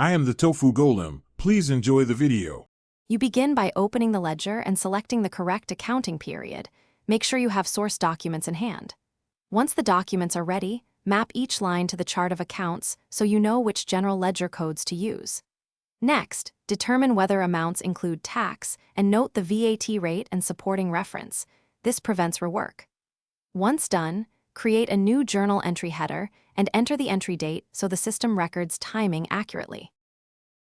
I am the Tofu Golem. Please enjoy the video. You begin by opening the ledger and selecting the correct accounting period. Make sure you have source documents in hand. Once the documents are ready, map each line to the chart of accounts so you know which general ledger codes to use. Next, determine whether amounts include tax and note the VAT rate and supporting reference. This prevents rework. Once done, create a new journal entry header and enter the entry date so the system records timing accurately.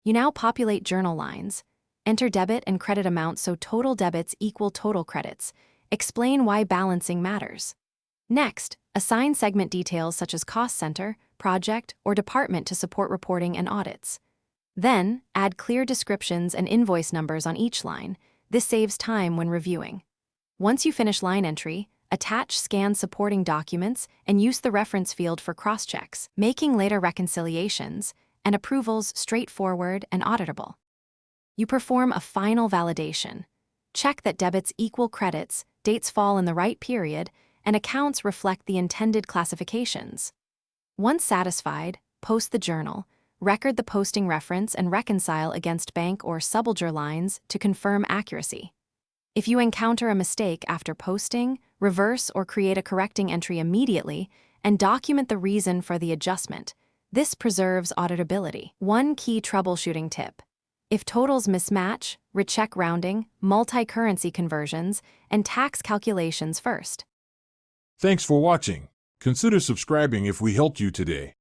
You now populate journal lines. Enter debit and credit amounts so total debits equal total credits. Explain why balancing matters. Next, assign segment details such as cost center, project, or department to support reporting and audits. Then, add clear descriptions and invoice numbers on each line. This saves time when reviewing. Once you finish line entry, attach scanned supporting documents and use the reference field for cross-checks, making later reconciliations and approvals straightforward and auditable. You perform a final validation. Check that debits equal credits, dates fall in the right period, and accounts reflect the intended classifications. Once satisfied, post the journal, record the posting reference and reconcile against bank or subledger lines to confirm accuracy. If you encounter a mistake after posting, reverse or create a correcting entry immediately and document the reason for the adjustment. This preserves auditability. One key troubleshooting tip: if totals mismatch, recheck rounding, multi-currency conversions, and tax calculations first. Thanks for watching. Consider subscribing if we helped you today.